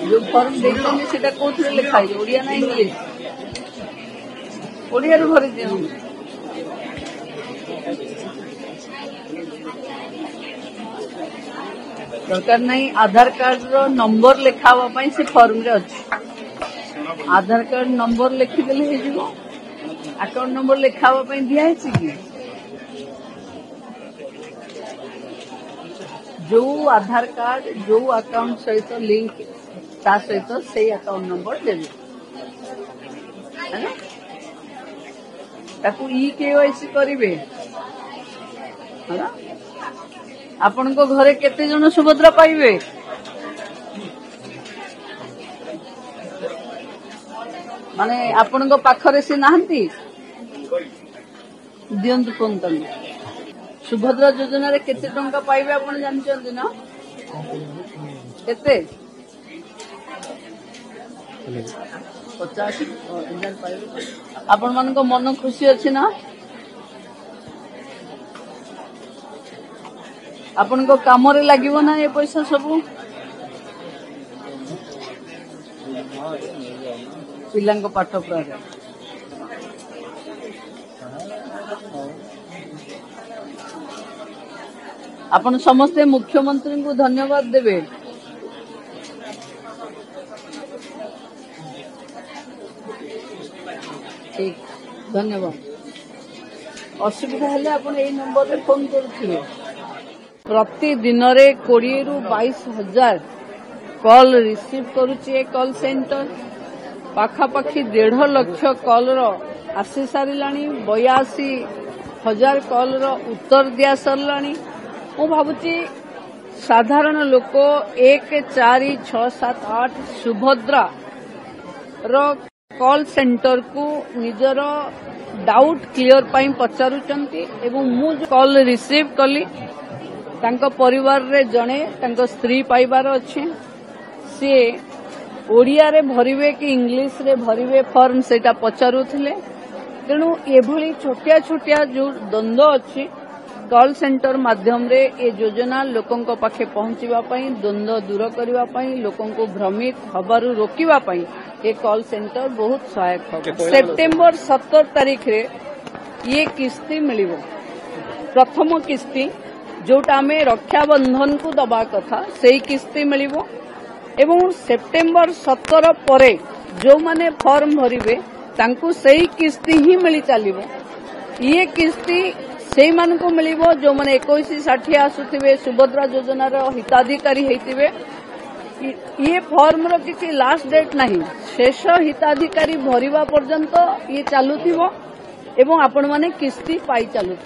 जो फॉर्म देखते कौन लिखाई ओडिया ना इंग्लिश ओडिया भरी दियो दरकार नहीं आधार कार्ड रो नंबर लिखा से फॉर्म रे अच्छी आधार कार्ड नंबर लिखिदेले अकाउंट नंबर लिखा दिखाई कि जो आधार कार्ड जो अकाउंट सहित लिंक ता सहित से अकाउंट नंबर देवे ताकू ई केवाईसी करिवे आपण को घरे केते जन सुभद्रा पाइबे माने आपण को पाखरे से नाहंती दियंतु कोन तन सुभद्रा योजना रे केते टंका पाइबे आपण जानचंती ना केते 50,000 पाइबे आपण मन को मन खुशी अछि ना आपण को काम रे लागिवो ना ये पैसा सब पिलांग पाठ पढ़ा आपण समस्ते मुख्यमंत्री को धन्यवाद देवे ठीक धन्यवाद असुविधा हेले आपण एई नंबर रे फोन करथिबे प्रतिदिन रे 20 रु 22,000 कॉल रिसीव करुची कॉल सेंटर पाखापाखि 1.5 लाख कॉल रो आसी सारिलाणी 82,000 कॉल रो उत्तर दिया सरलाणी मु भाबुची साधारण लोक 1 4 6 7 8 सुभद्रा रो कॉल सेंटर को निजर डाउट क्लियर पाई पचारुचंती एवं मु कॉल रिसीव कली तांको परिवार रे जणे तांको स्त्री पाइबार अछि से ओडिया रे भरिवे कि इंग्लिश रे भरिवे फॉर्म सेटा पचारुथिले तेणु एभली छोटिया छोटिया जो द्वंद्व अछि कॉल सेंटर माध्यम रे ए योजना लोकन को पाखे पहुंचीबा पई द्वंद्व दूर करिबा पई लोकन को भ्रमित हबारु रोकिबा पई ए कॉल सेंटर बहुत सहायक हो सेप्टेम्बर 17 तारीख रे ये किस्ती मिलिबो प्रथम किस्ती जोटा आमे रक्षाबंधन को दबा कथा सेई किस्ती मिलिबो एवं सेप्टेम्बर 17 परे जो माने फॉर्म भरिवे तांकू सेई किस्ती ही मिली चलिबो ये किस्ती सेई मान को मिलिबो जो माने 2160 आसुथिबे सुभद्रा योजना रो हिताधिकारी हेतिबे ये फॉर्म रो किसी लास्ट डेट नहीं शेष हिताधिकारी भरिबा पर्यंत ये चालुथिबो एवं आपण माने किस्ती पाई चालुथिबे।